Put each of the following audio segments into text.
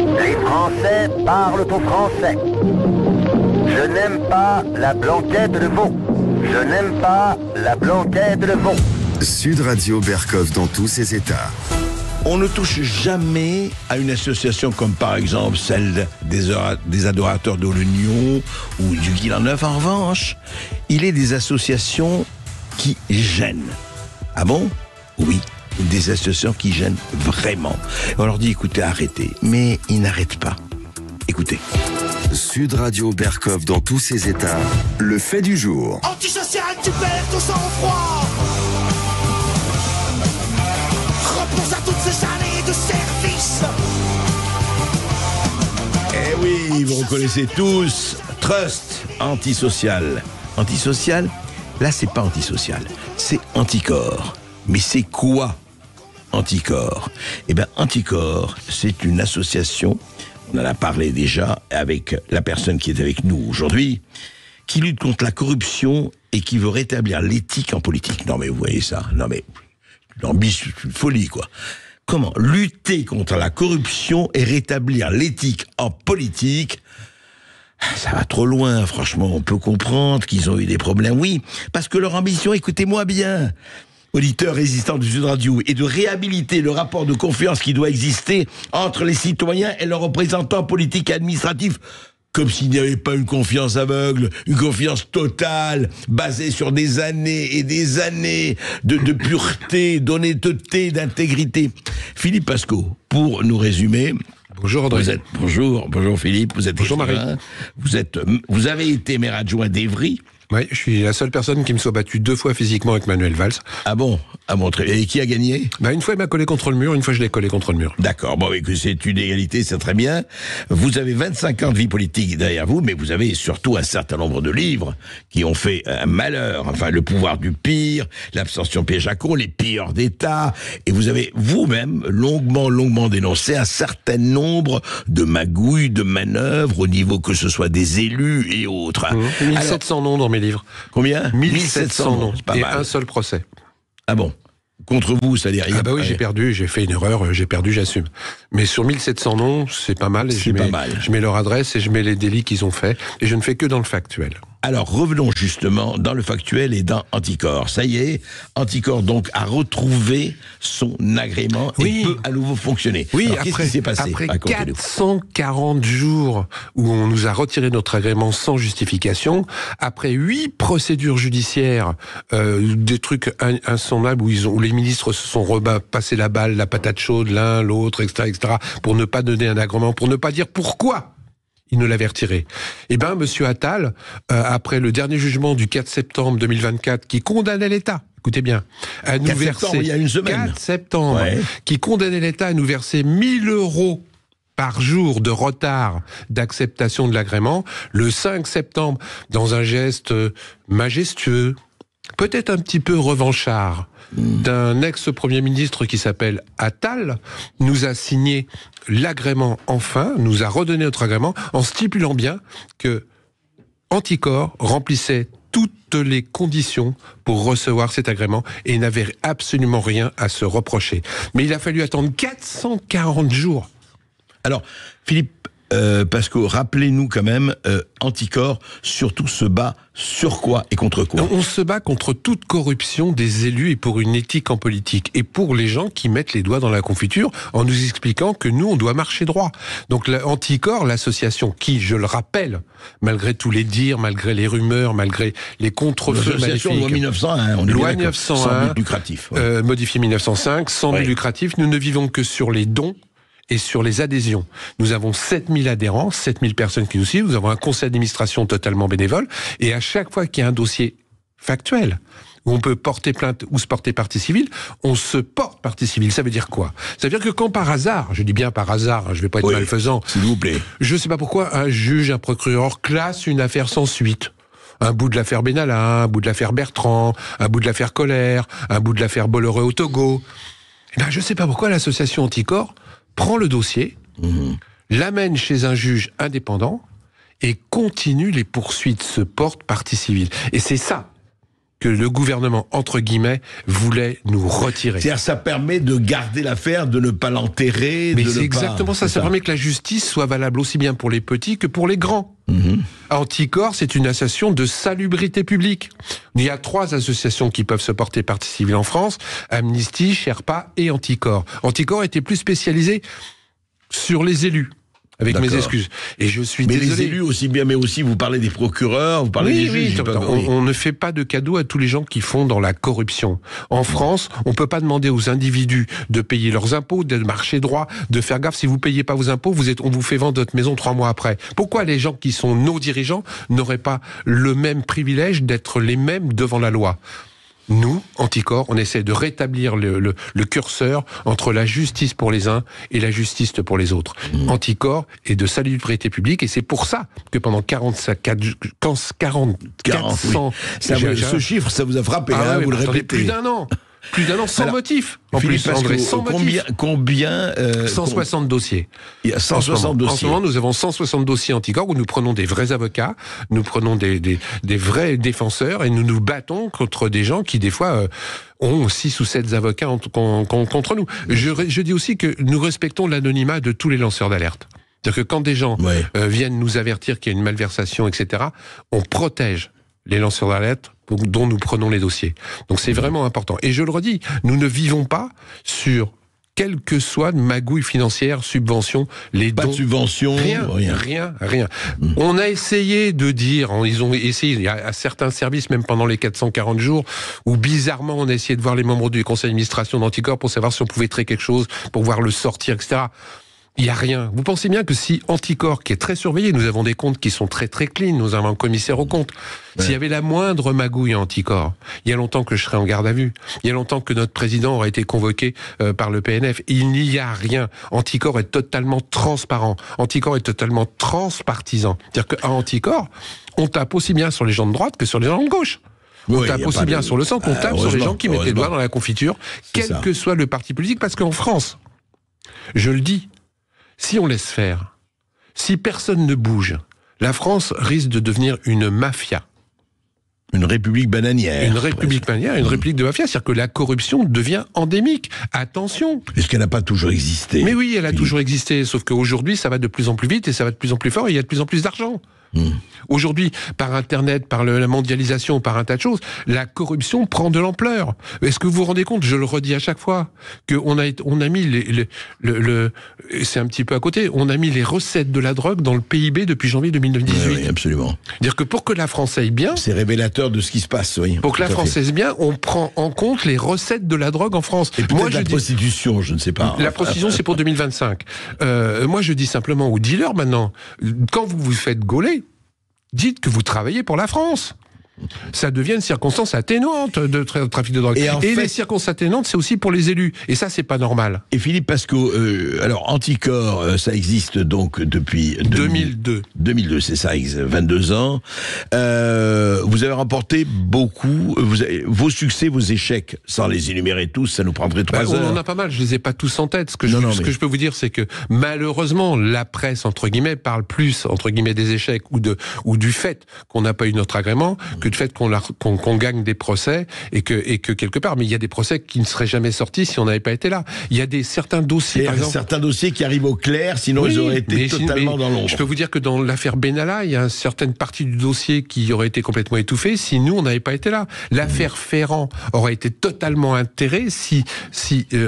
Les Français parlent au français. Je n'aime pas la blanquette de veau. Je n'aime pas la blanquette de veau. Sud Radio Berkov dans tous ses états. On ne touche jamais à une association comme par exemple celle des adorateurs de l'Union ou du Guilan Neuf. En revanche, il est des associations qui gênent. Ah bon ? Oui, des associations qui gênent vraiment. On leur dit écoutez, arrêtez. Mais ils n'arrêtent pas. Écoutez. Sud Radio Berkov dans tous ses états. Le fait du jour. Antisocial, tu perds ton sang-froid. Repense à toutes ces années de service. Eh oui, vous reconnaissez tous Trust, antisocial. Antisocial, là c'est pas antisocial, c'est anticorps. Mais c'est quoi Anticorps? Eh bien, Anticorps, c'est une association, on en a parlé déjà avec la personne qui est avec nous aujourd'hui, qui lutte contre la corruption et qui veut rétablir l'éthique en politique. Non mais vous voyez ça? Non mais, l'ambition, c'est une folie quoi. Comment lutter contre la corruption et rétablir l'éthique en politique? Ça va trop loin, franchement, on peut comprendre qu'ils ont eu des problèmes, oui, parce que leur ambition, écoutez-moi bien, auditeurs résistants du Sud Radio, est de réhabiliter le rapport de confiance qui doit exister entre les citoyens et leurs représentants politiques et administratifs, comme s'il n'y avait pas une confiance aveugle, une confiance totale, basée sur des années et des années de pureté, d'honnêteté, d'intégrité. Philippe Pasco, pour nous résumer... Bonjour André. Bonjour Philippe, vous êtes bonjour Marie. Vous avez été maire adjoint d'Evry. Oui, je suis la seule personne qui me soit battue 2 fois physiquement avec Manuel Valls. Ah bon? Ah bon, et qui a gagné? Une fois il m'a collé contre le mur, une fois je l'ai collé contre le mur. D'accord, bon, que c'est une égalité, c'est très bien. Vous avez 25 ans de vie politique derrière vous, mais vous avez surtout un certain nombre de livres qui ont fait un malheur. Enfin, Le pouvoir du pire, L'abstention piège à con, Les pilleurs d'État. Et vous avez vous-même longuement dénoncé un certain nombre de magouilles, de manœuvres au niveau que ce soit des élus et autres. 1700 noms dans mes livres. Combien? 1700 noms. Pas et mal. un seul procès. Ah bon? Contre vous, c'est-à-dire... Oui, j'ai perdu, j'ai fait une erreur, j'ai perdu, j'assume. Mais sur 1700 noms, c'est pas mal. C'est pas mal. Je mets leur adresse et je mets les délits qu'ils ont faits. Et je ne fais que dans le factuel. Alors, revenons justement dans le factuel et dans Anticorps. Ça y est, Anticorps donc a retrouvé son agrément et peut à nouveau fonctionner. Oui, alors, qu'est-ce qui s'est passé? Après 440 jours où on nous a retiré notre agrément sans justification, après 8 procédures judiciaires, des trucs insondables où les ministres se sont repassé la balle, la patate chaude, l'un, l'autre, etc., pour ne pas donner un agrément, pour ne pas dire pourquoi il ne l'avait retiré. Eh bien, Monsieur Attal, après le dernier jugement du 4 septembre 2024, qui condamnait l'État, écoutez bien, à nous verser... il y a une semaine. 4 septembre, qui condamnait l'État à nous verser 1 000 € par jour de retard d'acceptation de l'agrément, le 5 septembre, dans un geste majestueux, peut-être un petit peu revanchard, d'un ex-premier ministre qui s'appelle Attal, nous a signé l'agrément enfin, nous a redonné notre agrément, en stipulant bien que Anticorps remplissait toutes les conditions pour recevoir cet agrément et n'avait absolument rien à se reprocher. Mais il a fallu attendre 440 jours. Alors, Philippe Pasco, rappelez-nous quand même, Anticorps surtout se bat sur quoi et contre quoi? On se bat contre toute corruption des élus et pour une éthique en politique. Et pour les gens qui mettent les doigts dans la confiture en nous expliquant que nous, on doit marcher droit. Donc Anticorps, l'association qui, je le rappelle, malgré tous les dires, malgré les rumeurs, malgré les contre-feux maléfiques... Loi 1901, on est loi bien 1901, sans but lucratif. Modifiée 1905, sans but lucratif, nous ne vivons que sur les dons et sur les adhésions. Nous avons 7000 adhérents, 7000 personnes qui nous suivent, nous avons un conseil d'administration totalement bénévole, et à chaque fois qu'il y a un dossier factuel, où on peut porter plainte ou se porter partie civile, on se porte partie civile. Ça veut dire quoi? Ça veut dire que quand par hasard, je dis bien par hasard, je ne vais pas être malfaisant, s'il vous plaît, je ne sais pas pourquoi un juge, un procureur classe une affaire sans suite, un bout de l'affaire Benalla, un bout de l'affaire Bertrand, un bout de l'affaire Colère, un bout de l'affaire Bolloré au Togo, je ne sais pas pourquoi l'association Anticorps prend le dossier, l'amène chez un juge indépendant et continue les poursuites, se porte partie civile. Et c'est ça que le gouvernement, entre guillemets, voulait nous retirer. C'est-à-dire ça permet de garder l'affaire, de ne pas l'enterrer. Mais c'est exactement ça. Ça permet que la justice soit valable aussi bien pour les petits que pour les grands. Anticor, c'est une association de salubrité publique. Il y a 3 associations qui peuvent se porter partie civile en France, Amnesty, Sherpa et Anticor. Anticor était plus spécialisé sur les élus. Avec mes excuses. Et je suis désolé. Mais les élus aussi bien, mais aussi vous parlez des procureurs, vous parlez des juges. On ne fait pas de cadeaux à tous les gens qui font dans la corruption. En France, on peut pas demander aux individus de payer leurs impôts, de marcher droit, de faire gaffe. Si vous payez pas vos impôts, on vous fait vendre votre maison 3 mois après. Pourquoi les gens qui sont nos dirigeants n'auraient pas le même privilège d'être les mêmes devant la loi ? Nous, Anticor, on essaie de rétablir le curseur entre la justice pour les uns et la justice pour les autres. Anticor est de salubrité publique et c'est pour ça que pendant 400... Ce chiffre, ça vous a frappé, vous le répétez. Plus d'un an. Plus d'un an sans motif. En Philippe, plus, André, sans motif. Combien 160 dossiers. Il y a 160 dossiers. En ce moment, nous avons 160 dossiers Anticor où nous prenons des vrais avocats, nous prenons des vrais défenseurs et nous nous battons contre des gens qui, des fois, ont 6 ou 7 avocats contre nous. Je dis aussi que nous respectons l'anonymat de tous les lanceurs d'alerte. C'est-à-dire que quand des gens viennent nous avertir qu'il y a une malversation, etc., on protège les lanceurs d'alerte dont nous prenons les dossiers. Donc c'est vraiment important. Et je le redis, nous ne vivons pas sur quelle que soit magouille financière, subvention, les dons. Pas de subvention, rien. On a essayé de dire, ils ont essayé, il y a certains services, même pendant les 440 jours, où bizarrement on a essayé de voir les membres du conseil d'administration d'Anticor pour savoir si on pouvait traiter quelque chose, pour voir le sortir, etc. Il n'y a rien. Vous pensez bien que si Anticor, qui est très surveillé, nous avons des comptes qui sont très très clean, nous avons un commissaire aux comptes. S'il y avait la moindre magouille à Anticor, il y a longtemps que je serais en garde à vue. Il y a longtemps que notre président aurait été convoqué par le PNF. Il n'y a rien. Anticor est totalement transparent. Anticor est totalement transpartisan. C'est-à-dire qu'à Anticor, on tape aussi bien sur les gens de droite que sur les gens de gauche. On tape aussi bien sur le centre qu'on tape sur les gens qui mettent les doigts dans la confiture, quel que soit le parti politique, parce qu'en France, je le dis, si on laisse faire, si personne ne bouge, la France risque de devenir une mafia. Une république bananière. Une république bananière, une république de mafia. C'est-à-dire que la corruption devient endémique. Attention. Est-ce qu'elle n'a pas toujours existé ? Mais oui, elle a toujours existé. Sauf qu'aujourd'hui, ça va de plus en plus vite et ça va de plus en plus fort et il y a de plus en plus d'argent. Aujourd'hui, par Internet, par la mondialisation, par un tas de choses, la corruption prend de l'ampleur. Est-ce que vous vous rendez compte, je le redis à chaque fois, qu'on a mis c'est un petit peu à côté, on a mis les recettes de la drogue dans le PIB depuis janvier 2018. Oui, absolument. C'est-à-dire que pour que la France aille bien... C'est révélateur de ce qui se passe, oui. Pour que la France aille bien, on prend en compte les recettes de la drogue en France. Et peut-être la prostitution, je ne sais pas. La prostitution, c'est pour 2025. Moi, je dis simplement aux dealers, maintenant, quand vous vous faites gauler, dites que vous travaillez pour la France. Ça devient une circonstance atténuante de trafic de drogue. Et les circonstances atténuantes, c'est aussi pour les élus. Et ça, c'est pas normal. Et Philippe, parce que, alors, Anticor, ça existe donc depuis 2002. 2002, c'est ça, 22 ans. Vous avez remporté beaucoup, vos succès, vos échecs, sans les énumérer tous, ça nous prendrait 3 heures. On en a pas mal, je les ai pas tous en tête. Ce que je peux vous dire, c'est que, malheureusement, la presse, entre guillemets, parle plus, entre guillemets, des échecs ou du fait qu'on n'a pas eu notre agrément, que du fait qu'on gagne des procès et que quelque part, mais il y a des procès qui ne seraient jamais sortis si on n'avait pas été là. Il y a certains dossiers, par exemple, certains dossiers qui arrivent au clair, sinon ils auraient été totalement dans l'ombre. Je peux vous dire que dans l'affaire Benalla, il y a une certaine partie du dossier qui aurait été complètement étouffée si nous on n'avait pas été là. L'affaire Ferrand aurait été totalement enterrée si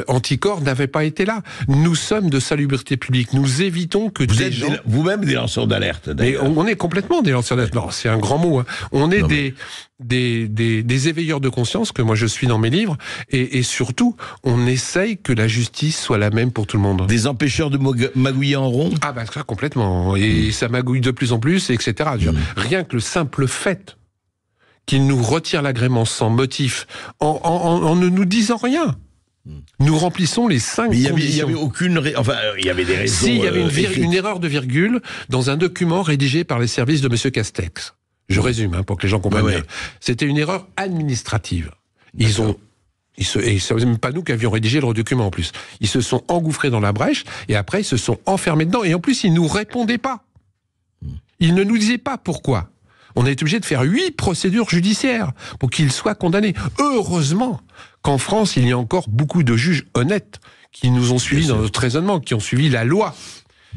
Anticor n'avait pas été là. Nous sommes de salubrité publique. Nous évitons que vous êtes vous-même des lanceurs d'alerte. D'ailleurs. On est complètement des lanceurs d'alerte. Non, c'est un grand mot. Hein. On est des éveilleurs de conscience que moi je suis dans mes livres et surtout on essaye que la justice soit la même pour tout le monde. Des empêcheurs de magouiller en rond. Ah bah ça complètement, et ça magouille de plus en plus, etc. Rien que le simple fait qu'ils nous retirent l'agrément sans motif en ne nous disant rien. Nous remplissons les 5 conditions. Il y avait aucune... Enfin, il y avait des raisons... Si, il y avait une erreur de virgule dans un document rédigé par les services de M. Castex. Je résume, pour que les gens comprennent bien. C'était une erreur administrative. Et c'est même pas nous qui avions rédigé le document en plus. Ils se sont engouffrés dans la brèche et après ils se sont enfermés dedans. Et en plus, ils nous répondaient pas. Ils ne nous disaient pas pourquoi. On a été obligé de faire 8 procédures judiciaires pour qu'il soit condamné. Heureusement qu'en France, il y a encore beaucoup de juges honnêtes qui nous ont suivis dans notre raisonnement, qui ont suivi la loi.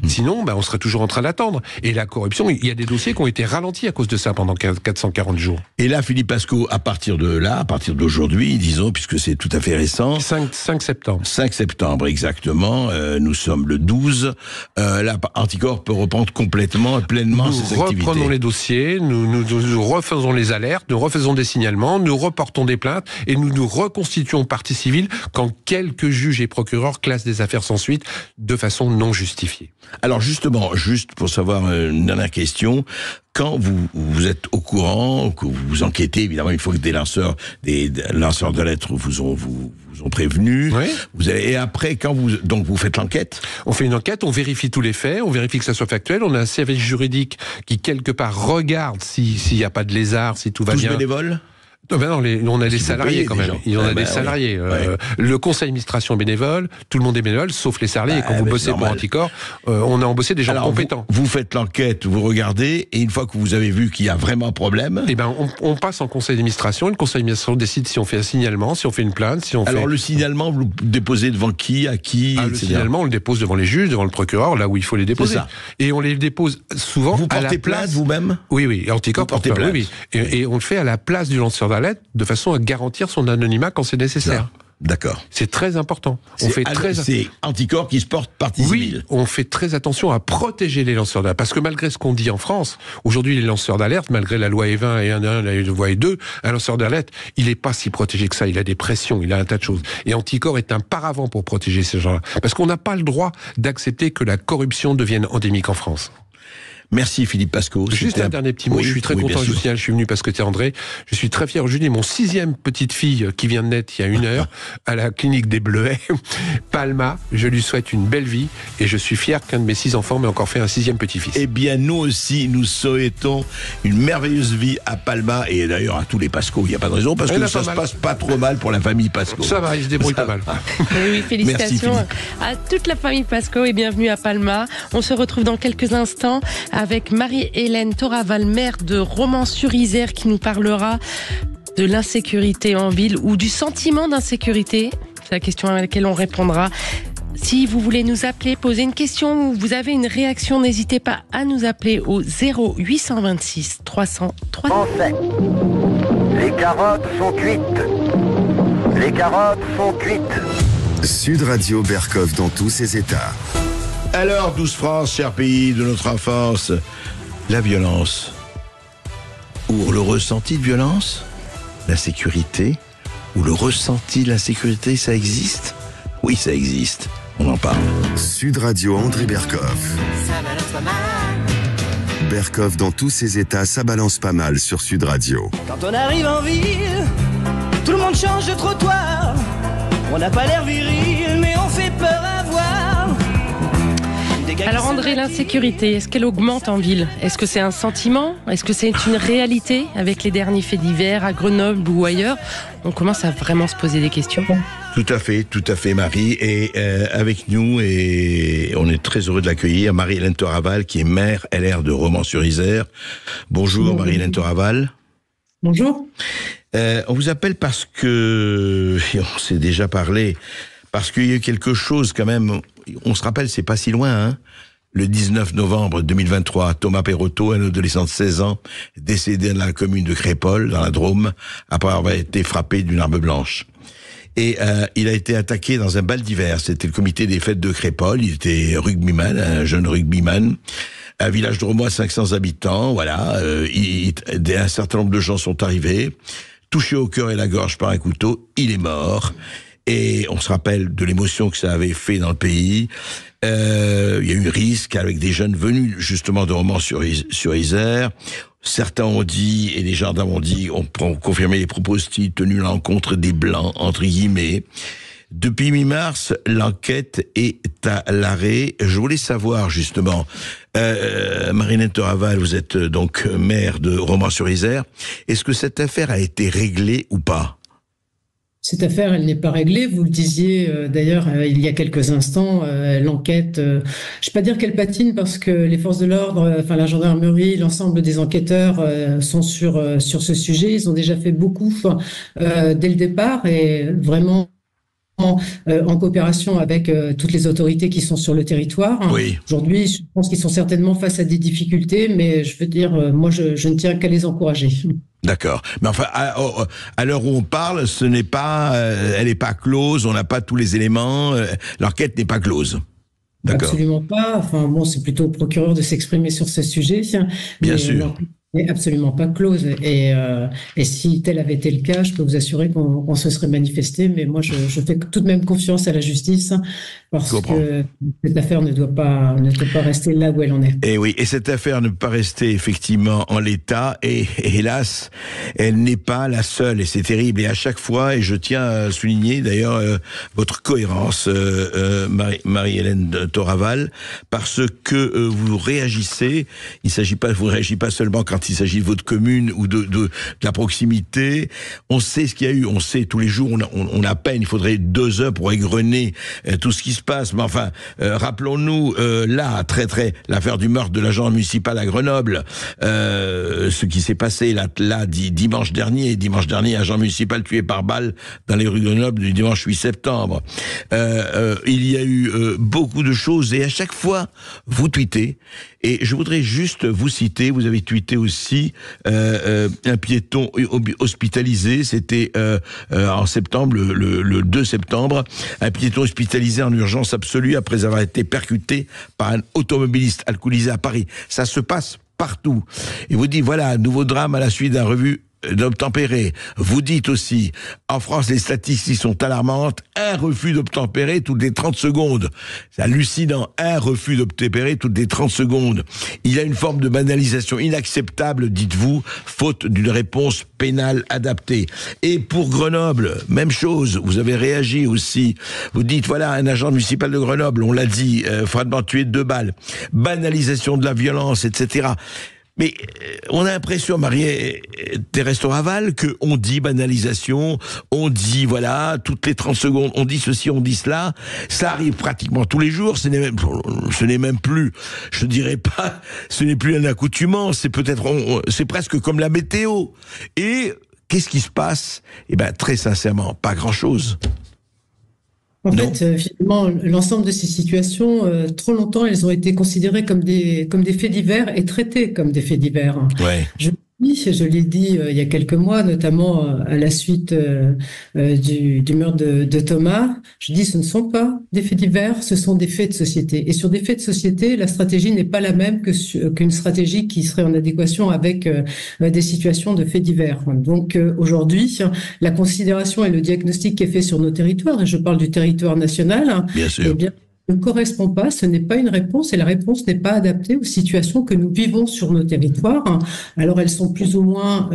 Sinon, on serait toujours en train d'attendre. Et la corruption, il y a des dossiers qui ont été ralentis à cause de ça pendant 440 jours. Et là, Philippe Pasco, à partir d'aujourd'hui, disons, puisque c'est tout à fait récent. 5 septembre. 5 septembre, exactement. Nous sommes le 12. Là, Anticorps peut reprendre complètement, pleinement ses activités. Nous reprenons les dossiers, nous refaisons les alertes, nous refaisons des signalements, nous reportons des plaintes et nous nous reconstituons partie civile quand quelques juges et procureurs classent des affaires sans suite de façon non justifiée. Alors justement, juste pour savoir une dernière question, quand vous êtes au courant, que vous enquêtez, évidemment, il faut que des lanceurs de lettres vous ont prévenu. Oui. Et après, quand vous faites l'enquête? On fait une enquête, on vérifie tous les faits, on vérifie que ça soit factuel. On a un service juridique qui quelque part regarde s'il n'y a pas de lézard, si tout va bien. Tous bénévoles? Non, on a des salariés quand même. Il y en a des salariés. Le conseil d'administration est bénévole, tout le monde est bénévole, sauf les salariés. Quand vous bossez pour Anticorps, on a embauché des gens compétents. Vous faites l'enquête, vous regardez, et une fois que vous avez vu qu'il y a vraiment problème... on passe en conseil d'administration, et le conseil d'administration décide si on fait un signalement, si on fait une plainte, si on fait... Alors le signalement, vous le déposez devant qui, à qui, Le signalement, on le dépose devant les juges, devant le procureur, là où il faut les déposer. Et on les dépose souvent vous à la place... Vous portez plainte vous-même? Oui, Anticorps porte plainte. Oui. Et on le fait à la place du lanceur d'alerte, de façon à garantir son anonymat quand c'est nécessaire. D'accord. C'est très important. C'est Anticorps qui se porte partie civile. Oui, on fait très attention à protéger les lanceurs d'alerte. Parce que malgré ce qu'on dit en France, aujourd'hui les lanceurs d'alerte, malgré la loi E20 et la loi E2, un lanceur d'alerte, il n'est pas si protégé que ça. Il a des pressions, il a un tas de choses. Et Anticorps est un paravent pour protéger ces gens-là. Parce qu'on n'a pas le droit d'accepter que la corruption devienne endémique en France. Merci Philippe Pasco. Juste un dernier petit mot, je suis très content, je suis venu parce que t'es André, je suis très fier aujourd'hui, mon 6e petite fille qui vient de naître il y a 1 heure, à la clinique des Bleuets, Palma, je lui souhaite une belle vie, et je suis fier qu'un de mes 6 enfants m'ait encore fait un 6e petit-fils. Eh bien nous aussi, nous souhaitons une merveilleuse vie à Palma, et d'ailleurs à tous les Pasco, il n'y a pas de raison, parce que ça se passe pas trop mal pour la famille Pasco. Ça va, ils se débrouillent pas mal. Et oui, félicitations à toute la famille Pasco et bienvenue à Palma. On se retrouve dans quelques instants avec Marie-Hélène Toraval, maire de Romans-sur-Isère, qui nous parlera de l'insécurité en ville ou du sentiment d'insécurité. C'est la question à laquelle on répondra. Si vous voulez nous appeler, poser une question ou vous avez une réaction, n'hésitez pas à nous appeler au 0826 300 300. Français. Les carottes sont cuites. Les carottes sont cuites. Sud Radio Berkov dans tous ses états. Alors, douce France, cher pays de notre enfance, la violence, ou le ressenti de violence, l'insécurité, ou le ressenti de l'insécurité, ça existe? Oui, ça existe. On en parle. Sud Radio André Berkov. Ça balance pas mal. Berkov dans tous ses états, ça balance pas mal sur Sud Radio. Quand on arrive en ville, tout le monde change de trottoir. On n'a pas l'air viril, mais on fait peur à voir. Alors André, l'insécurité, est-ce qu'elle augmente en ville? Est-ce que c'est un sentiment? Est-ce que c'est une réalité? Avec les derniers faits divers à Grenoble ou ailleurs, on commence à vraiment se poser des questions. Tout à fait Marie, et avec nous, et on est très heureux de l'accueillir, Marie-Hélène Toraval, qui est maire LR de Romans-sur-Isère. Bonjour Marie-Hélène Toraval. Bonjour. On vous appelle parce que, on s'est déjà parlé, parce qu'il y a eu quelque chose quand même, on se rappelle, c'est pas si loin, hein. Le 19 novembre 2023, Thomas Perrotto, un adolescent de 16 ans, décédé dans la commune de Crépol, dans la Drôme, après avoir été frappé d'une arme blanche. Et il a été attaqué dans un bal d'hiver. C'était le comité des fêtes de Crépol. Il était rugbyman, un jeune rugbyman. Un village drômois, 500 habitants, voilà. Un certain nombre de gens sont arrivés. Touché au cœur et la gorge par un couteau, il est mort. Et on se rappelle de l'émotion que ça avait fait dans le pays. Il y a eu risque avec des jeunes venus justement de Romans-sur-Isère. Certains ont dit, et les gendarmes ont dit, ont confirmé les propos hostiles tenus à l'encontre des Blancs, entre guillemets. Depuis mi-mars, l'enquête est à l'arrêt. Je voulais savoir justement, Marie-Hélène Toraval, vous êtes donc maire de Romans-sur-Isère. Est-ce que cette affaire a été réglée ou pas? Cette affaire, elle n'est pas réglée. Vous le disiez d'ailleurs il y a quelques instants, l'enquête, je ne vais pas dire qu'elle patine parce que les forces de l'ordre, enfin la gendarmerie, l'ensemble des enquêteurs sont sur ce sujet. Ils ont déjà fait beaucoup dès le départ et vraiment en coopération avec toutes les autorités qui sont sur le territoire. Oui. Aujourd'hui, je pense qu'ils sont certainement face à des difficultés, mais je veux dire, moi, je ne tiens qu'à les encourager. D'accord. Mais enfin, à l'heure où on parle, ce n'est pas, elle n'est pas close, on n'a pas tous les éléments, l'enquête n'est pas close. D'accord. Absolument pas. Enfin, bon, c'est plutôt au procureur de s'exprimer sur ce sujet. Bien sûr. n'est absolument pas close. Et si tel avait été le cas, je peux vous assurer qu'on se serait manifesté. Mais moi, je fais tout de même confiance à la justice parce que cette affaire ne doit pas rester là où elle en est. Et oui, et cette affaire ne peut pas rester effectivement en l'état. Et hélas, elle n'est pas la seule. Et c'est terrible. Et à chaque fois, et je tiens à souligner d'ailleurs votre cohérence, Marie-Hélène Toraval, parce que vous réagissez. Vous réagissez pas seulement quand il s'agit de votre commune ou de la proximité. On sait ce qu'il y a eu. On sait tous les jours. On a peine. Il faudrait 2 heures pour égrener tout ce qui se passe. Mais enfin, rappelons-nous là, l'affaire du meurtre de l'agent municipal à Grenoble, ce qui s'est passé là dimanche dernier, agent municipal tué par balle dans les rues de Grenoble du dimanche 8 septembre. Il y a eu beaucoup de choses et à chaque fois vous tweetez. Et je voudrais juste vous citer, vous avez tweeté aussi un piéton hospitalisé, c'était en septembre, le 2 septembre, un piéton hospitalisé en urgence absolue après avoir été percuté par un automobiliste alcoolisé à Paris. Ça se passe partout. Et vous dites, voilà, nouveau drame à la suite d'un refus d'obtempérer. Vous dites aussi, en France, les statistiques sont alarmantes, un refus d'obtempérer toutes les 30 secondes. C'est hallucinant, un refus d'obtempérer toutes les 30 secondes. Il y a une forme de banalisation inacceptable, dites-vous, faute d'une réponse pénale adaptée. Et pour Grenoble, même chose, vous avez réagi aussi. Vous dites, voilà, un agent municipal de Grenoble, on l'a dit, froidement tué de 2 balles. Banalisation de la violence, etc. Mais on a l'impression, Marie-Thérèse Toraval, qu'on dit banalisation, on dit, voilà, toutes les 30 secondes, on dit ceci, on dit cela. Ça arrive pratiquement tous les jours. Ce n'est même plus, je dirais pas, ce n'est plus un accoutumant. C'est c'est presque comme la météo. Et qu'est-ce qui se passe? Eh ben, très sincèrement, pas grand-chose. En fait, finalement, l'ensemble de ces situations, trop longtemps, elles ont été considérées comme des faits divers et traitées comme des faits divers. Ouais. Je l'ai dit il y a quelques mois, notamment à la suite du meurtre de Thomas. Je dis ce ne sont pas des faits divers, ce sont des faits de société. Et sur des faits de société, la stratégie n'est pas la même qu'une stratégie qui serait en adéquation avec des situations de faits divers. Donc aujourd'hui, la considération et le diagnostic qui est fait sur nos territoires, et je parle du territoire national, bien sûr. Eh bien, ne correspond pas, ce n'est pas une réponse et la réponse n'est pas adaptée aux situations que nous vivons sur nos territoires. Alors elles sont plus ou moins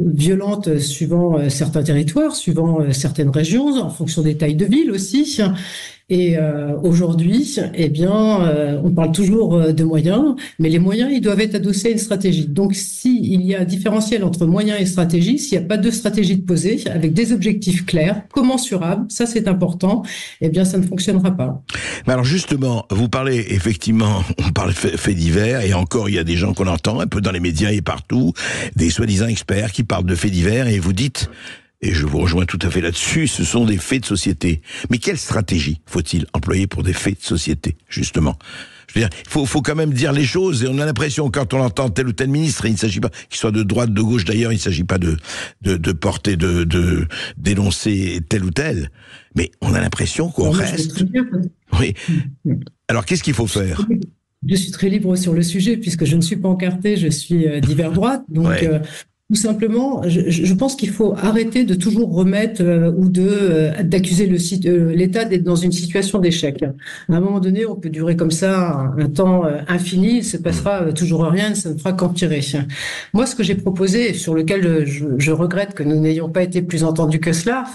violentes suivant certains territoires, suivant certaines régions, en fonction des tailles de ville aussi. Et aujourd'hui, eh bien, on parle toujours de moyens, mais les moyens, ils doivent être adossés à une stratégie. Donc, s'il y a un différentiel entre moyens et stratégie, s'il n'y a pas de stratégie de posée, avec des objectifs clairs, commensurables, ça c'est important, eh bien, ça ne fonctionnera pas. Mais alors justement, vous parlez effectivement, on parle de faits divers, et encore, il y a des gens qu'on entend un peu dans les médias et partout, des soi-disant experts qui parlent de faits divers, et vous dites... Et je vous rejoins tout à fait là-dessus, ce sont des faits de société. Mais quelle stratégie faut-il employer pour des faits de société, justement ? Je veux dire, il faut quand même dire les choses, et on a l'impression, quand on entend tel ou tel ministre, il ne s'agit pas, qu'il soit de droite, de gauche d'ailleurs, il ne s'agit pas de porter, de dénoncer tel ou tel, mais on a l'impression qu'on reste... Oui. Alors, qu'est-ce qu'il faut faire ? Je suis très libre sur le sujet, puisque je ne suis pas encarté, je suis d'hiver droite, donc... Ouais. Tout simplement, je pense qu'il faut arrêter de toujours remettre ou d'accuser l'État d'être dans une situation d'échec. À un moment donné, on peut durer comme ça un temps infini, il ne se passera toujours rien, ça ne fera qu'empirer. Moi, ce que j'ai proposé, sur lequel je regrette que nous n'ayons pas été plus entendus que cela,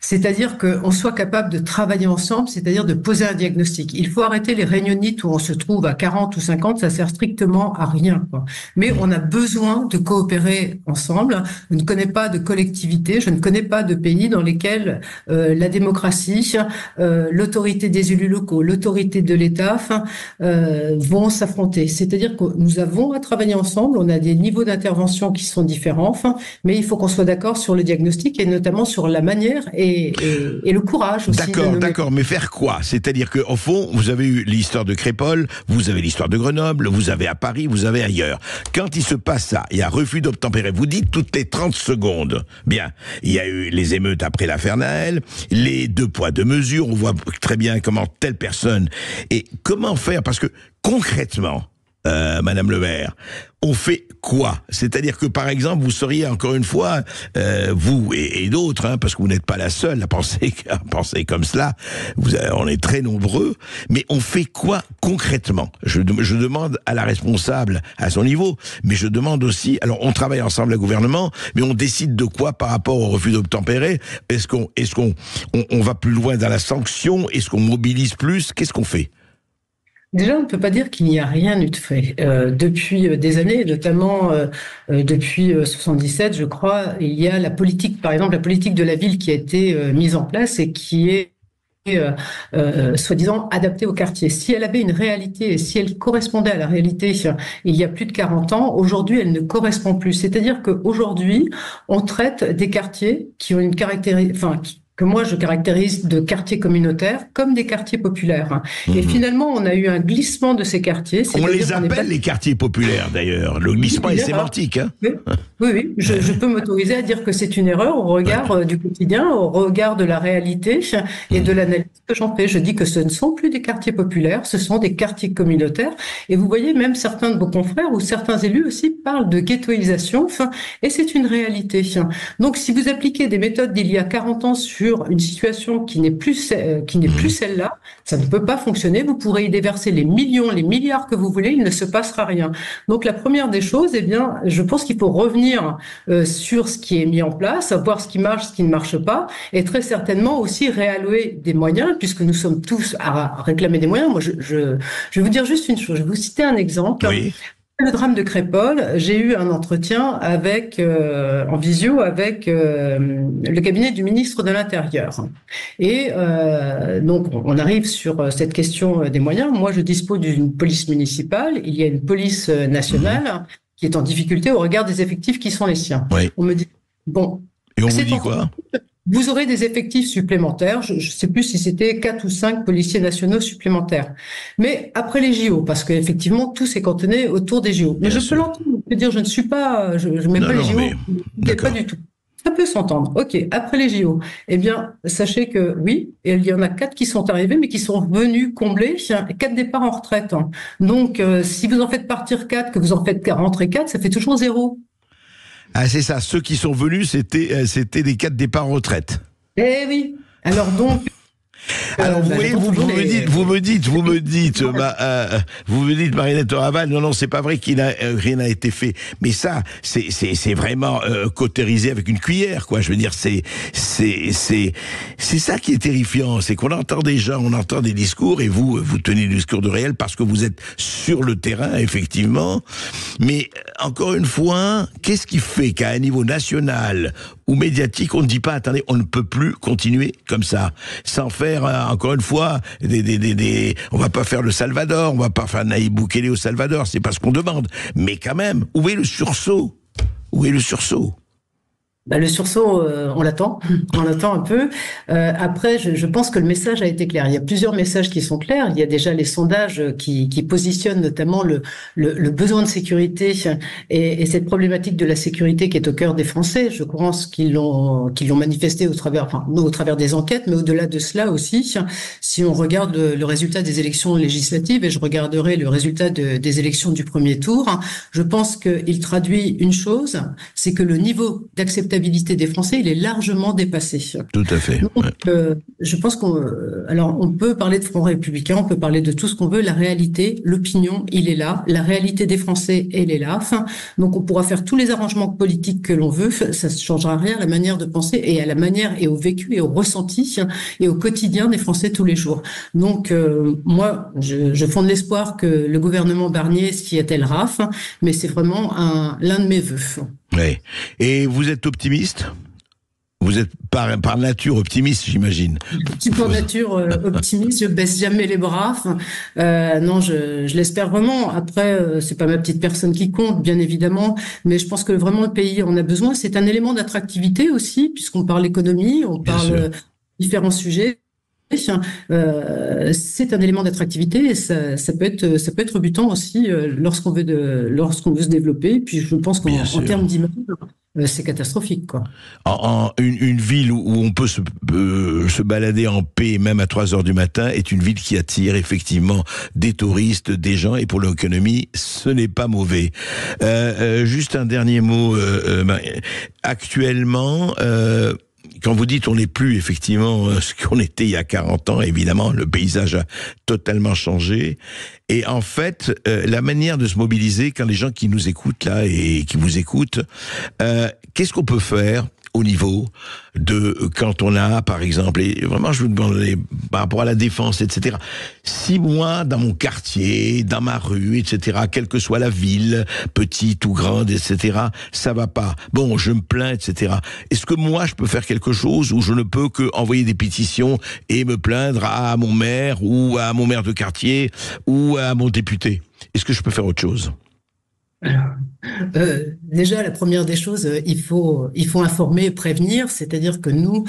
c'est-à-dire qu'on soit capable de travailler ensemble, c'est-à-dire de poser un diagnostic. Il faut arrêter les réunionites où on se trouve à 40 ou 50, ça sert strictement à rien, quoi. Mais on a besoin de coopérer ensemble ensemble. Je ne connais pas de collectivité, je ne connais pas de pays dans lesquels la démocratie, l'autorité des élus locaux, l'autorité de l'État vont s'affronter. C'est-à-dire que nous avons à travailler ensemble, on a des niveaux d'intervention qui sont différents, mais il faut qu'on soit d'accord sur le diagnostic et notamment sur la manière et le courage aussi. D'accord, mais faire quoi? C'est-à-dire qu'au fond, vous avez eu l'histoire de Crépol, vous avez l'histoire de Grenoble, vous avez à Paris, vous avez ailleurs. Quand il se passe ça, il y a refus d'obtempérer, vous dites toutes les 30 secondes. Bien, il y a eu les émeutes après l'affaire Naël, les 2 poids 2 mesures, on voit très bien comment telle personne... Et comment faire? Parce que concrètement, Madame le maire, on fait quoi? C'est-à-dire que, par exemple, vous seriez encore une fois, vous et d'autres, parce que vous n'êtes pas la seule à penser comme cela, on est très nombreux, mais on fait quoi concrètement? Je demande à la responsable à son niveau, mais je demande aussi, alors on travaille ensemble, le gouvernement, mais on décide de quoi par rapport au refus d'obtempérer? Est-ce qu'on va plus loin dans la sanction? Est-ce qu'on mobilise plus? Qu'est-ce qu'on fait? Déjà, on ne peut pas dire qu'il n'y a rien eu de fait. Depuis des années, notamment depuis 77, je crois, il y a la politique, par exemple, la politique de la ville qui a été mise en place et qui est soi-disant adaptée au quartier. Si elle avait une réalité et si elle correspondait à la réalité il y a plus de 40 ans, aujourd'hui, elle ne correspond plus. C'est-à-dire qu'aujourd'hui, on traite des quartiers qui ont une caractéristique, que moi je caractérise de quartiers communautaires comme des quartiers populaires. Et finalement, on a eu un glissement de ces quartiers. On les appelle les quartiers populaires d'ailleurs. Le glissement est sémantique. Oui. Je peux m'autoriser à dire que c'est une erreur au regard du quotidien, au regard de la réalité et de l'analyse que j'en fais. Je dis que ce ne sont plus des quartiers populaires, ce sont des quartiers communautaires. Et vous voyez, même certains de vos confrères ou certains élus aussi parlent de ghettoisation, et c'est une réalité. Donc, si vous appliquez des méthodes d'il y a 40 ans sur une situation qui n'est plus celle-là, ça ne peut pas fonctionner. Vous pourrez y déverser les millions, les milliards que vous voulez, il ne se passera rien. Donc la première des choses, je pense qu'il faut revenir sur ce qui est mis en place, voir ce qui marche, ce qui ne marche pas, et très certainement aussi réallouer des moyens, puisque nous sommes tous à réclamer des moyens. Moi, je vais vous dire juste une chose. Je vais vous citer un exemple. Oui. Le drame de Crépol, j'ai eu un entretien en visio avec le cabinet du ministre de l'Intérieur. Et donc, on arrive sur cette question des moyens. Moi, je dispose d'une police municipale. Il y a une police nationale qui est en difficulté au regard des effectifs qui sont les siens. Oui. On me dit, bon... Et on vous dit quoi ? Vous aurez des effectifs supplémentaires. Je ne sais plus si c'était 4 ou 5 policiers nationaux supplémentaires. Mais après les JO, parce qu'effectivement, tout s'est cantonné autour des JO. Mais je peux l'entendre. Je veux dire, je ne suis pas, je mets pas les JO. Pas du tout. Ça peut s'entendre. OK. Après les JO. Eh bien, sachez que oui, il y en a 4 qui sont arrivés, mais qui sont venus combler 4 départs en retraite. Donc, si vous en faites partir 4, que vous en faites rentrer 4, ça fait toujours 0. Ah, c'est ça. Ceux qui sont venus, c'était des 4 départs en retraite. Eh oui. Alors donc. Alors vous me dites, Marinette Toraval, non, c'est pas vrai rien n'a été fait. Mais ça, c'est vraiment cautérisé avec une cuillère, quoi. Je veux dire, c'est ça qui est terrifiant, c'est qu'on entend des gens, on entend des discours, et vous tenez des discours de réel parce que vous êtes sur le terrain, effectivement. Mais encore une fois, qu'est-ce qui fait qu'à un niveau national ou médiatique, on ne dit pas, attendez, on ne peut plus continuer comme ça, sans faire, encore une fois, on va pas faire le Salvador, on va pas faire Nayib Bukele au Salvador, c'est pas ce qu'on demande. Mais quand même, où est le sursaut? Le sursaut, on l'attend un peu. Après, je pense que le message a été clair. Il y a plusieurs messages qui sont clairs. Il y a déjà les sondages qui positionnent notamment le besoin de sécurité et cette problématique de la sécurité qui est au cœur des Français. Je pense qu'ils l'ont manifesté au travers des enquêtes, mais au-delà de cela aussi, si on regarde le résultat des élections législatives, et je regarderai le résultat des élections du premier tour, je pense qu'il traduit une chose, c'est que le niveau d'acceptabilité des Français, il est largement dépassé. Tout à fait. Donc, je pense on peut parler de Front républicain, on peut parler de tout ce qu'on veut. La réalité, l'opinion, il est là. La réalité des Français, elle est là. Donc, on pourra faire tous les arrangements politiques que l'on veut. Ça ne changera rien à la manière de penser et à la manière et au vécu et au ressenti et au quotidien des Français tous les jours. Donc, moi, je fonde l'espoir que le gouvernement Barnier s'y attellera, mais c'est vraiment l'un de mes vœux. Oui. Et vous êtes optimiste ? Vous êtes par nature optimiste, j'imagine. Je suis par nature optimiste, je baisse jamais les bras. Non, je l'espère vraiment. Après, c'est pas ma petite personne qui compte, bien évidemment, mais je pense que vraiment le pays en a besoin. C'est un élément d'attractivité aussi, puisqu'on parle économie, on parle différents sujets. C'est un élément d'attractivité et ça peut être rebutant aussi lorsqu'on veut se développer. Puis je pense qu'en termes d'image, c'est catastrophique, quoi. Une ville où on peut se balader en paix, même à 3h du matin, est une ville qui attire effectivement des touristes, des gens, et pour l'économie, ce n'est pas mauvais. Juste un dernier mot. Actuellement, quand vous dites on n'est plus effectivement ce qu'on était il y a 40 ans, évidemment, le paysage a totalement changé. Et en fait, la manière de se mobiliser, quand les gens qui nous écoutent là et qui vous écoutent, qu'est-ce qu'on peut faire au niveau de quand on a, par exemple, et vraiment je vous demande par rapport à la défense, etc. Si moi, dans mon quartier, dans ma rue, etc., quelle que soit la ville, petite ou grande, etc., ça va pas. Bon, je me plains, etc. Est-ce que moi, je peux faire quelque chose ou je ne peux que envoyer des pétitions et me plaindre à mon maire ou à mon maire de quartier ou à mon député? Est-ce que je peux faire autre chose? Alors, déjà, la première des choses, il faut informer et prévenir, c'est-à-dire que nous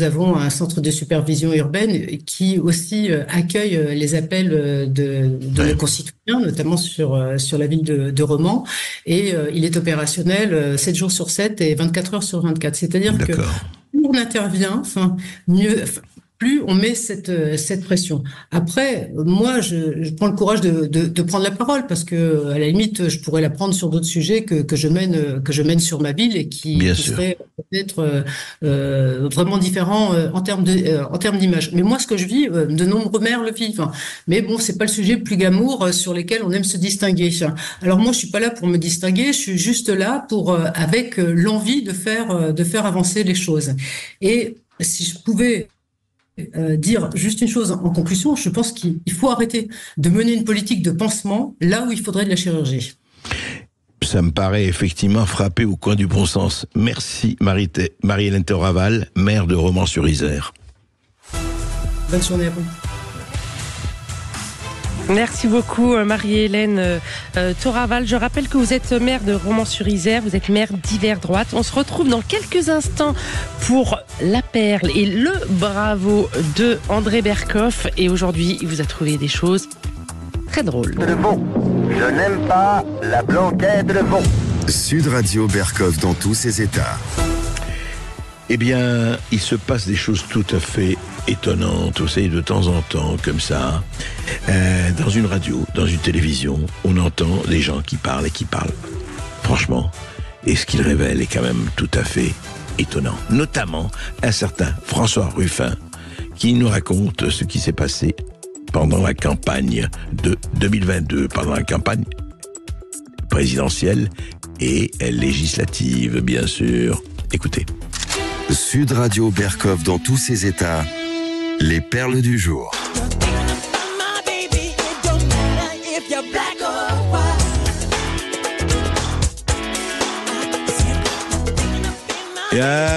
avons un centre de supervision urbaine qui aussi accueille les appels de nos concitoyens, notamment sur la ville de Romans, et il est opérationnel 7 jours sur 7 et 24 heures sur 24. C'est-à-dire que plus on intervient, plus on met cette pression. Après, moi, je prends le courage de prendre la parole parce que à la limite, je pourrais la prendre sur d'autres sujets que je mène sur ma ville et qui seraient peut-être vraiment différents en termes d'image. Mais moi, ce que je vis, de nombreux maires le vivent. Mais bon, c'est pas le sujet le plus glamour sur lesquels on aime se distinguer. Alors moi, je suis pas là pour me distinguer. Je suis juste là pour avec l'envie de faire avancer les choses. Et si je pouvais dire juste une chose en conclusion, je pense qu'il faut arrêter de mener une politique de pansement là où il faudrait de la chirurgie. Ça me paraît effectivement frappé au coin du bon sens. Merci Marie-Hélène Toraval, maire de Romans-sur-Isère. Bonne journée à vous. Merci beaucoup Marie-Hélène Toraval. Je rappelle que vous êtes maire de Romans-sur-Isère, vous êtes maire d'hiver droite. On se retrouve dans quelques instants pour la perle et le bravo de André Berkoff. Et aujourd'hui, il vous a trouvé des choses très drôles. De veau. Je n'aime pas la blanquette de veau. Sud Radio Berkoff dans tous ses états. Eh bien, il se passe des choses tout à fait étonnantes, vous savez, de temps en temps, comme ça. Dans une radio, dans une télévision, on entend des gens qui parlent et qui parlent. Franchement, et ce qu'ils révèlent est quand même tout à fait étonnant. Notamment un certain François Ruffin, qui nous raconte ce qui s'est passé pendant la campagne de 2022, pendant la campagne présidentielle et législative, bien sûr. Écoutez. Sud Radio Berkoff dans tous ses états, les perles du jour.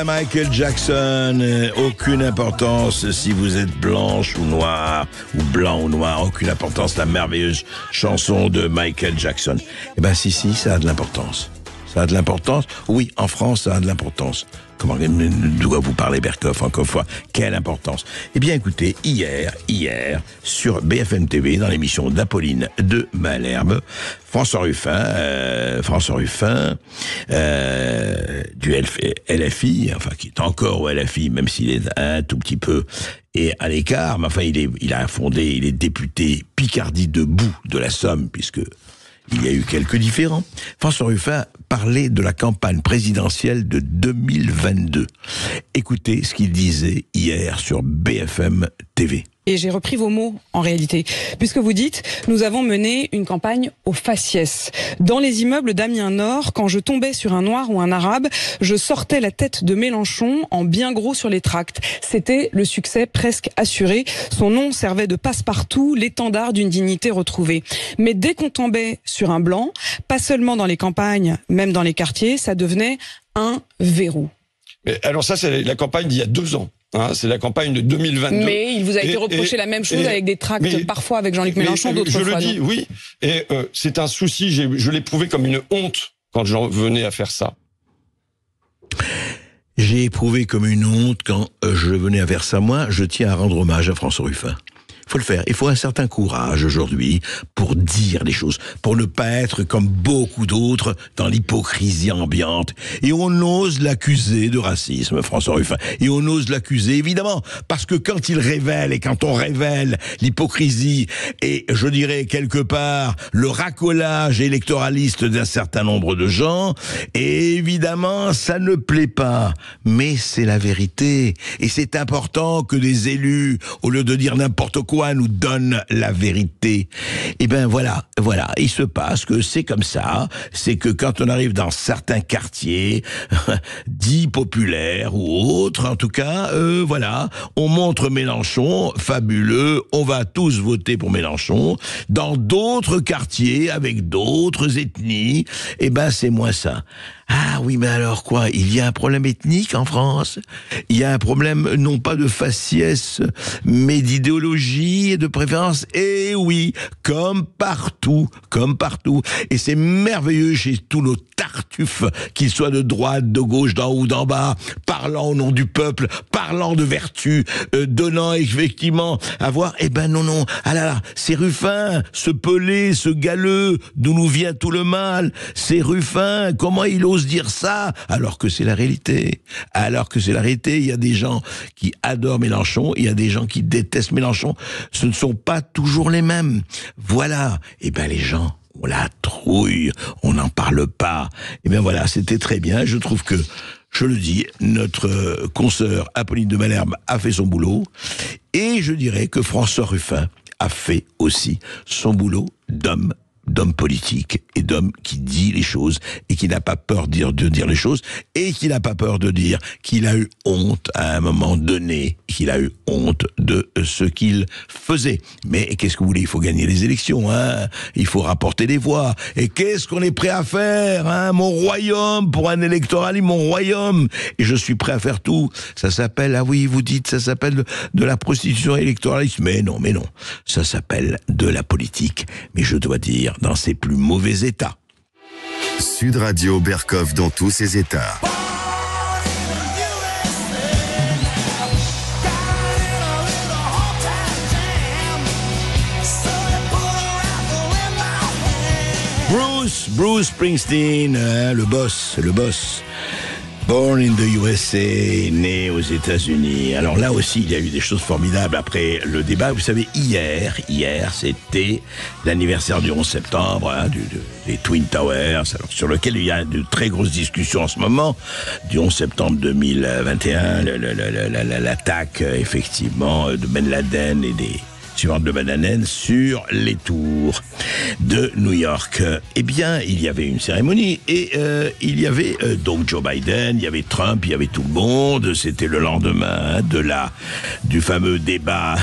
Michael Jackson, aucune importance si vous êtes blanche ou noire, ou blanc ou noir, aucune importance, la merveilleuse chanson de Michael Jackson. Eh ben si, ça a de l'importance. Ça a de l'importance. Oui, en France, ça a de l'importance. Comment doit vous parler Berkoff encore une fois? Quelle importance? Eh bien, écoutez, hier, sur BFM TV, dans l'émission d'Apolline de Malherbe, François Ruffin, du LFI, enfin, qui est encore au LFI, même s'il est un tout petit peu et à l'écart, mais enfin, il est député Picardie debout de la Somme, puisque il y a eu quelques différends. François Ruffin parlait de la campagne présidentielle de 2022. Écoutez ce qu'il disait hier sur BFM TV. Et j'ai repris vos mots, en réalité, puisque vous dites « Nous avons mené une campagne au faciès. Dans les immeubles d'Amiens-Nord, quand je tombais sur un noir ou un arabe, je sortais la tête de Mélenchon en bien gros sur les tracts. C'était le succès presque assuré. Son nom servait de passe-partout, l'étendard d'une dignité retrouvée. Mais dès qu'on tombait sur un blanc, pas seulement dans les campagnes, même dans les quartiers, ça devenait un verrou. » Alors ça, c'est la campagne d'il y a 2 ans. C'est la campagne de 2022. Mais il vous a été reproché la même chose avec des tracts, parfois avec Jean-Luc Mélenchon, d'autres fois. Je le dis, oui. Et c'est un souci, je l'éprouvais comme une honte quand j'en venais à faire ça. J'ai éprouvé comme une honte quand je venais à faire ça. Moi, je tiens à rendre hommage à François Ruffin. Il faut le faire. Il faut un certain courage aujourd'hui pour dire les choses, pour ne pas être comme beaucoup d'autres dans l'hypocrisie ambiante. Et on ose l'accuser de racisme, François Ruffin. Et on ose l'accuser, évidemment, parce que quand il révèle et quand on révèle l'hypocrisie et, je dirais, quelque part, le racolage électoraliste d'un certain nombre de gens, et évidemment, ça ne plaît pas. Mais c'est la vérité. Et c'est important que des élus, au lieu de dire n'importe quoi, nous donne la vérité. Et ben voilà, il se passe que c'est comme ça, c'est que quand on arrive dans certains quartiers dits populaires ou autres, en tout cas, on montre Mélenchon, fabuleux, on va tous voter pour Mélenchon. Dans d'autres quartiers, avec d'autres ethnies, et ben c'est moins ça. Ah oui, mais alors quoi? Il y a un problème ethnique en France? Il y a un problème non pas de faciès, mais d'idéologie et de préférence? Eh oui, comme partout. Et c'est merveilleux chez tous nos tartuffes, qu'ils soient de droite, de gauche, d'en haut, d'en bas, parlant au nom du peuple, parlant de vertu, donnant effectivement à voir, eh ben non, ah là là, c'est Ruffin, ce pelé, ce galeux, d'où nous vient tout le mal, c'est Ruffin, comment il ose dire ça, alors que c'est la réalité. Il y a des gens qui adorent Mélenchon, il y a des gens qui détestent Mélenchon. Ce ne sont pas toujours les mêmes. Voilà. Et ben les gens, on la trouille, on n'en parle pas. Et ben voilà, c'était très bien. Je trouve que, je le dis, notre consoeur Apolline de Malherbe a fait son boulot. Et je dirais que François Ruffin a fait aussi son boulot d'homme politique et d'homme qui dit les choses et qui n'a pas peur de dire les choses et qui n'a pas peur de dire qu'il a eu honte à un moment donné, qu'il a eu honte de ce qu'il faisait. Mais qu'est-ce que vous voulez? Il faut gagner les élections, il faut rapporter des voix. Et qu'est-ce qu'on est prêt à faire, Mon royaume, pour un électorat, mon royaume. Et je suis prêt à faire tout. Ça s'appelle, vous dites, ça s'appelle de la prostitution électoraliste. Mais non. Ça s'appelle de la politique. Mais je dois dire, dans ses plus mauvais états. Sud Radio Berkov dans tous ses états. Bruce Springsteen, le boss. Born in the USA, né aux États-Unis. Alors là aussi, il y a eu des choses formidables après le débat. Vous savez, hier, c'était l'anniversaire du 11 septembre, des Twin Towers, alors, sur lequel il y a de très grosses discussions en ce moment, du 11 septembre 2021, l'attaque, effectivement, de Ben Laden et des suivante de Bananen sur les tours de New York. Eh bien, il y avait une cérémonie et il y avait donc Joe Biden, il y avait Trump, il y avait tout le monde. C'était le lendemain du fameux débat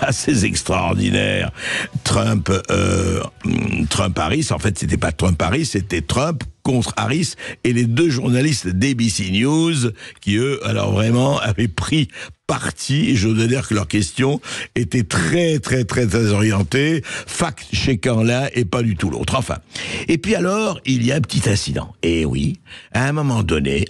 assez extraordinaire. Trump-Harris. En fait, c'était pas Trump-Harris, c'était Trump contre Harris et les deux journalistes d'ABC News qui, eux, alors vraiment, avaient pris parti, et je dois dire que leurs questions étaient très, très, très, très orientées, fact-checkant l'un et pas du tout l'autre. Enfin. Et puis alors, il y a un petit incident. Et oui, à un moment donné,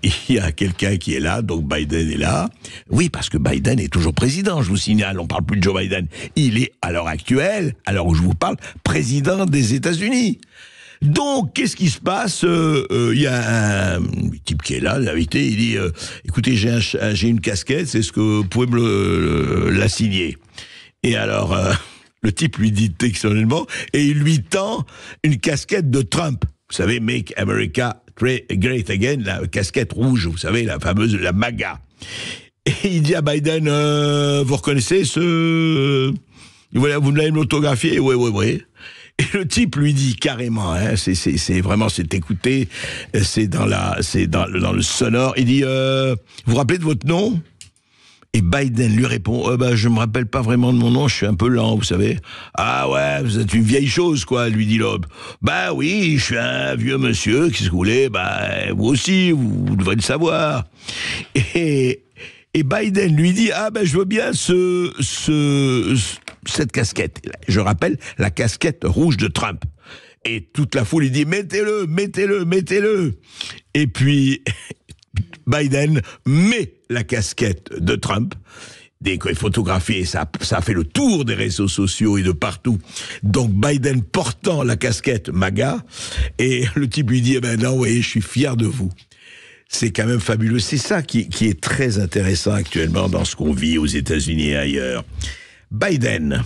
il y a quelqu'un qui est là, donc Biden est là. Oui, parce que Biden est toujours président, je vous signale, on parle plus de Joe Biden. Il est, à l'heure actuelle, à l'heure où je vous parle, président des États-Unis. Donc, qu'est-ce qui se passe? Il y a un type qui est là, l'invité, il dit écoutez, j'ai une casquette, c'est ce que vous pouvez me la signer. Et alors, le type lui dit textuellement, et il lui tend une casquette de Trump. Vous savez, Make America Great Again, la casquette rouge, vous savez, la fameuse, la MAGA. Et il dit à Biden, vous reconnaissez ce... Voilà, vous l'avez l'autographié? Oui. Et le type lui dit carrément, hein, c'est vraiment, c'est écouté, c'est dans le sonore. Il dit, vous vous rappelez de votre nom? Et Biden lui répond, je me rappelle pas vraiment de mon nom, je suis un peu lent, vous savez. Ah ouais, vous êtes une vieille chose, quoi, lui dit l'homme. Bah oui, je suis un vieux monsieur, qu'est-ce que vous voulez? Vous aussi, vous devez le savoir. Et Biden lui dit, je veux bien cette casquette. Je rappelle, la casquette rouge de Trump. Et toute la foule, il dit, mettez-le. Et puis, Biden met la casquette de Trump. Dès qu'il est photographié, ça a fait le tour des réseaux sociaux et de partout. Donc Biden portant la casquette MAGA, et le type lui dit, non, vous voyez, je suis fier de vous. C'est quand même fabuleux. C'est ça qui est très intéressant actuellement dans ce qu'on vit aux États-Unis et ailleurs. Biden,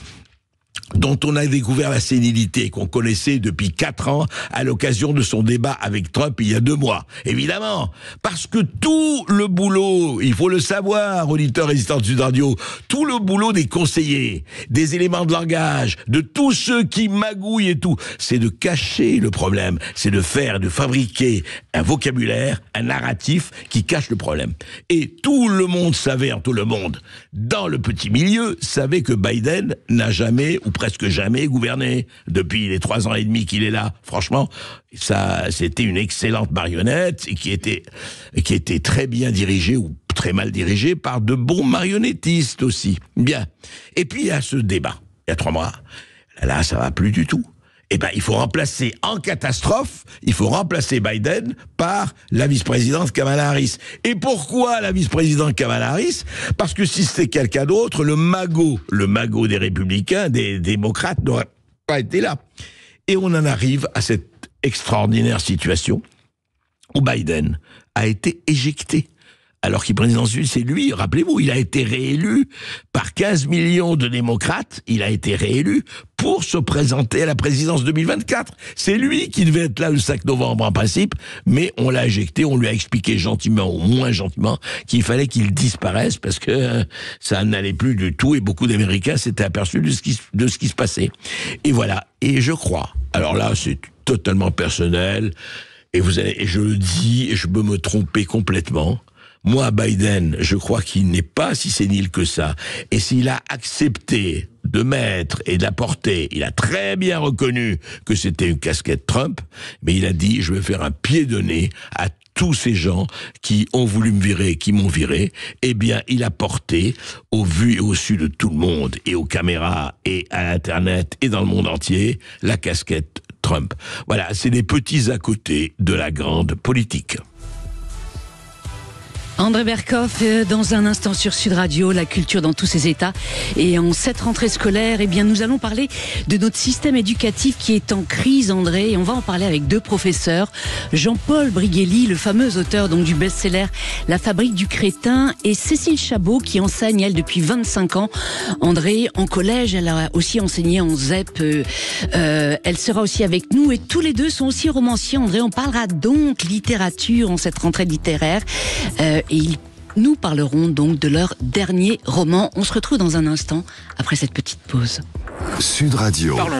dont on a découvert la sénilité, qu'on connaissait depuis 4 ans à l'occasion de son débat avec Trump il y a 2 mois. Évidemment, parce que tout le boulot, il faut le savoir, auditeurs résistants de Sud Radio, tout le boulot des conseillers, des éléments de langage, de tous ceux qui magouillent et tout, c'est de cacher le problème, c'est de fabriquer un vocabulaire, un narratif qui cache le problème. Et tout le monde savait, tout le monde, dans le petit milieu, savait que Biden n'a jamais, ou presque jamais, gouverné depuis les 3 ans et demi qu'il est là. Franchement, ça, c'était une excellente marionnette et qui était très bien dirigée ou très mal dirigée par de bons marionnettistes aussi. Bien. Et puis il y a ce débat. Il y a 3 mois. Là, ça va plus du tout. Il faut remplacer en catastrophe, il faut remplacer Biden par la vice-présidente Kamala Harris. Et pourquoi la vice-présidente Kamala Harris? Parce que si c'était quelqu'un d'autre, le magot des républicains, des démocrates n'aurait pas été là. Et on en arrive à cette extraordinaire situation où Biden a été éjecté. Alors qu'il est président sud, c'est lui, rappelez-vous, il a été réélu par 15 millions de démocrates, il a été réélu pour se présenter à la présidence 2024. C'est lui qui devait être là le 5 novembre en principe, mais on l'a éjecté, on lui a expliqué gentiment ou moins gentiment qu'il fallait qu'il disparaisse parce que ça n'allait plus du tout et beaucoup d'Américains s'étaient aperçus de ce qui se passait. Et voilà, et je crois, alors là c'est totalement personnel, et je le dis, et je peux me tromper complètement. Moi, Biden, je crois qu'il n'est pas si sénile que ça. Et s'il a accepté de mettre et d'apporter, il a très bien reconnu que c'était une casquette Trump, mais il a dit, je vais faire un pied de nez à tous ces gens qui ont voulu me virer, qui m'ont viré. Eh bien, il a porté au vu et au su de tout le monde, et aux caméras, et à Internet, et dans le monde entier, la casquette Trump. Voilà, c'est des petits à côté de la grande politique. André Berkoff, dans un instant sur Sud Radio, la culture dans tous ses états. Et en cette rentrée scolaire, nous allons parler de notre système éducatif qui est en crise, André. Et on va en parler avec 2 professeurs. Jean-Paul Briguelli, le fameux auteur du best-seller La Fabrique du crétin, et Cécile Chabot, qui enseigne, elle, depuis 25 ans. André, en collège, elle a aussi enseigné en ZEP. Elle sera aussi avec nous. Et tous les 2 sont aussi romanciers, André. On parlera donc littérature en cette rentrée littéraire. Et ils nous parleront donc de leur dernier roman. On se retrouve dans un instant, après cette petite pause. Sud Radio.